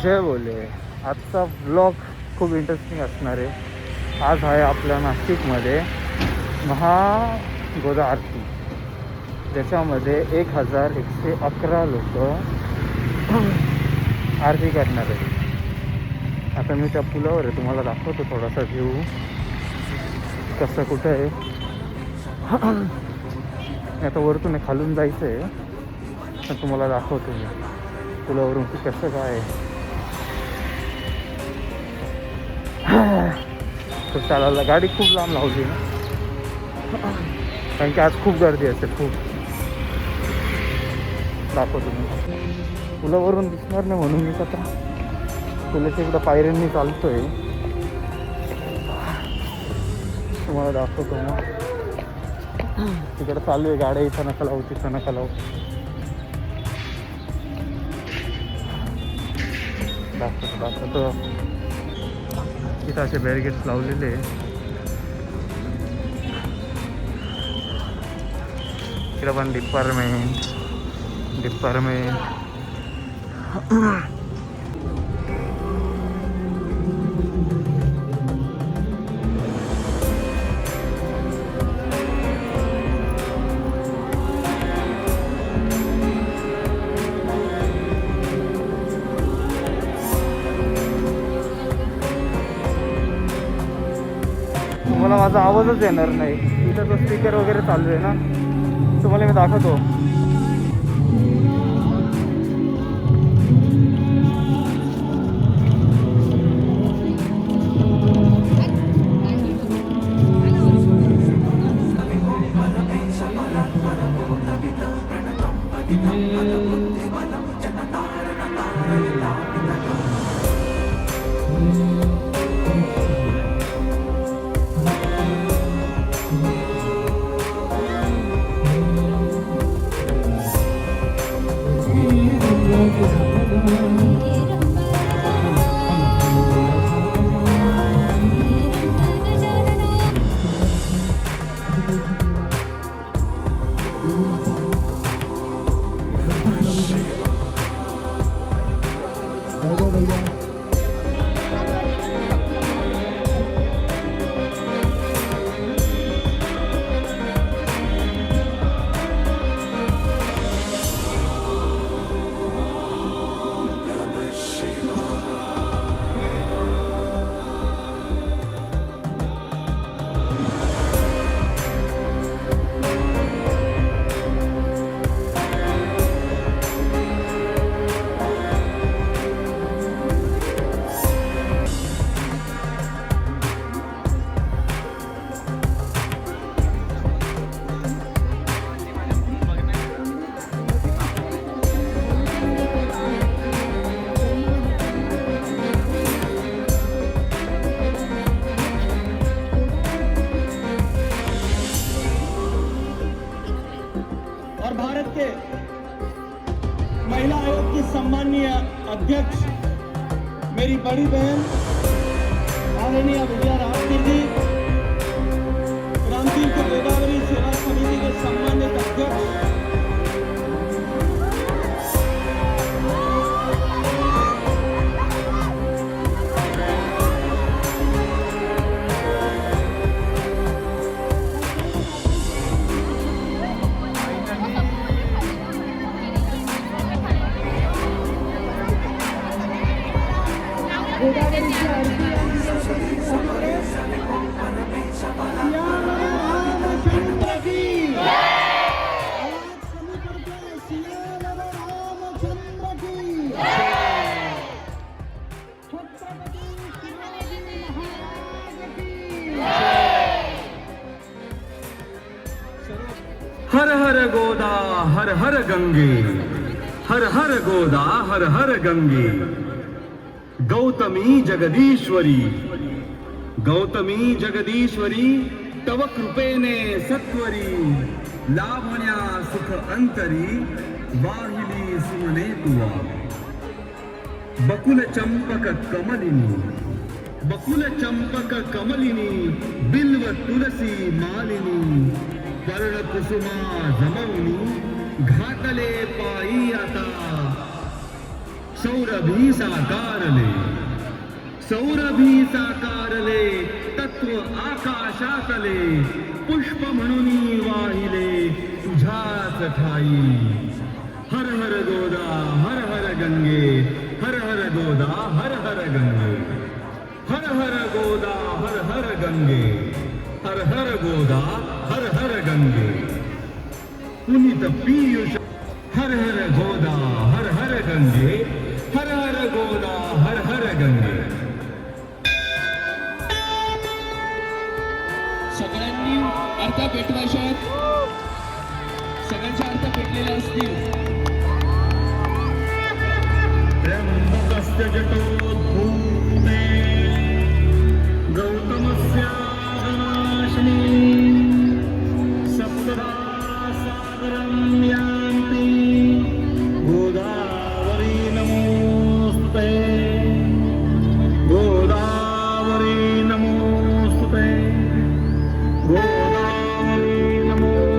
जय बोले. आजचा ब्लॉग खूप इंटरेस्टिंग असणार आहे. आज आहे आपल्या नाशिकमध्ये महागोदा आरती, ज्याच्यामध्ये 1111 लोक आरती करणार आहे. आता मी त्या पुलावर आहे, तुम्हाला दाखवतो थोडासा व्ह्यू कसं कुठं आहे. आता वरतून खालून जायचं आहे, तर तुम्हाला दाखवतो मी पुलावरून की कसं काय आहे. तर चालायला गाडी खूप लांब लावली ना, कारण की आज खूप गर्दी असते. खूप दाखवतो मी, पुलावरून दिसणार नाही म्हणून मी आता पुलाच्या इकडं पायऱ्यांनी चालतोय. तुम्हाला दाखवतो मग. तिकडं चालू आहे गाड्या, इथं नका लावू तिथं नका लावू. दाखवतो इथं असे बॅरिगेट्स लावलेले आहे. इकडे पण डिपार्टमेंट तुम्हाला माझा आवाजच येणार नाही. इथं तो स्पीकर वगैरे चालू आहे ना, तुम्हाला मी दाखवतो. महिला आयोग की सम्माननीय अध्यक्ष मेरी बड़ी बहन आदरणीय विजया राजगीर जी, रामतीर्थ गोदावरी सेवा समिति के सम्मानित अध्यक्ष हर हर गोदा हर हर गंगे, हर हर गोदा हर हर गंगे. गौतमी जगदीश्वरी, गौतमी जगदीश्वरी, तव कृपेने सत्वरी, लाभण्या सुख अंतरी, वाहिली सुमने तुवा. बकुल चंपक कमलिनी, बकुल चंपक कमलिनी, बिल्व तुलसी मालिनी, वर्ण कुसुमा जमवनी, घातले पायी आता सौरभी साकारले, सौरभी साकारले, तत्व आकाशातले, पुष्प म्हणून वाहिले तुझ्याच ठाई. हर हर गोदा हर हर गंगे, हर हर गोदा हर हर गंगे, हर हर गोदा हर हर गंगे, हर हर गोदा हर हर गंगे. पुनीत पीयूष हर हर गोदा हर हर गंगे, हर हर गोदा हर हर गंगे. सगळ्यांनी अर्थ पेटवायचे आहेत. सगळ्यांचे अर्थ पेटलेले असतील. त्र्यंबकस्य जटोद्भूते गौतमस्य नाशिनी सप्तधा सागरं यान्ति गोदावरी नमोस्तुते, गोदावरी नमोस्तुते, गोदावरी नमोस्तुते.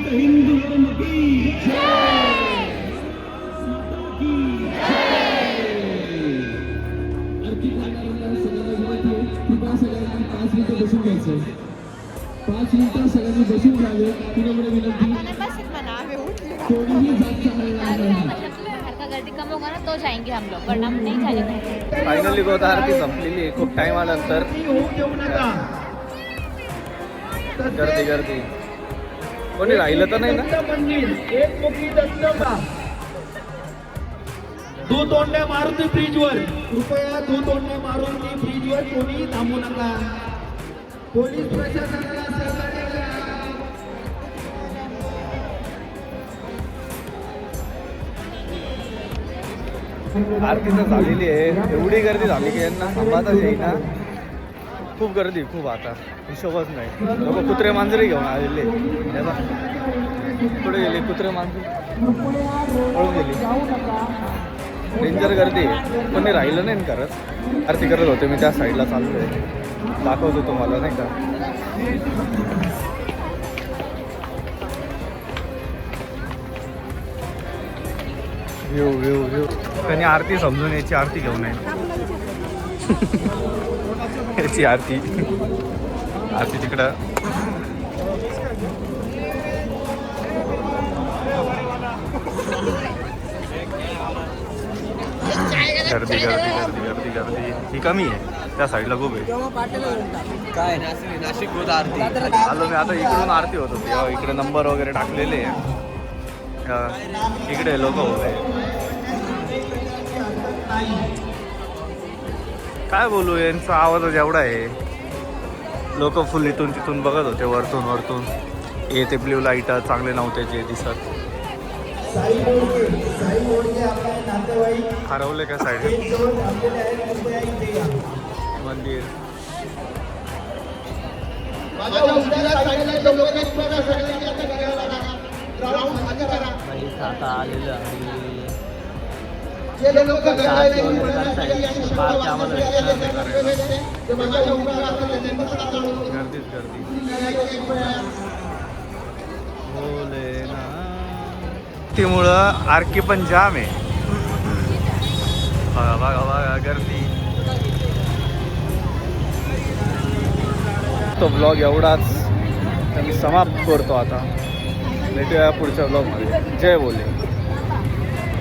हिंदू धर्म की जय, माता की सगळ्यांनी 5 मिनिटं बसून घ्यायचं. 5 मिनिटं सगळ्यांनी बसून घ्यावे. तुझ्याकडे विनंती. कोणीही जात चालणार नाही. गर्दी कम होगा ना तो जाएंगे हम लोग, वरना हम नहीं जाएंगे. फायनली गोदा आरती संपलेली आहे खूप टाइम आल्यानंतर. गर्दी गर्दी कोणी राहिलं तर नाही ना. एकमुखी दंडोबा दूतोंड्या मारुती ब्रिजवर, कृपया दूतोंड्या मारुती ब्रिजवर कोणी थांबू नका. पोलीस प्रशासनाला सहकार्य करा. आरती तर झालेली आहे. एवढी गर्दी झाली की यांना थांबातच येईना. खूप गर्दी खूप आता हिशोबच नाही. लोक कुत्रे मांजरे घेऊन आलेले. पुढे गेले कुत्रे मांजरे पळून गेली. डेंजर गर्दी कोणी राहिलं नाही करत. आरती करत होते मी त्या साईडला चाललो आहे. दाखवतो तुम्हाला नाही का. View view view. त्यांनी आरती समजून याची आरती घेऊन आहे. याची आरती आरती तिकडं. गर्दी गर्दी गर्दी गर्दी गर्दी ही कमी आहे. त्या साईडला खूप आहे. काय नाशिक गोदा आरती. आलो मी आता. इकडून आरती होत होती. इकडे नंबर वगैरे टाकलेले आहे. इकडे लोक उभे. काय बोलू यांचा आवाजच एवढा आहे. लोक फुल इथून तिथून बघत होते वरतून वरतून. ते ब्ल्यू लाईट चांगले नव्हते जे दिसत. हरवले का साईड मंदिर. आता आलेलं आहे. गर्दीच गर्दी. त्यामुळं आरकी पण जाम आहे. बघा बघा बघा गर्दी. तो ब्लॉग एवढाच मी समाप्त करतो आता. भेटूया पुढच्या ब्लॉगमध्ये. जय बोले.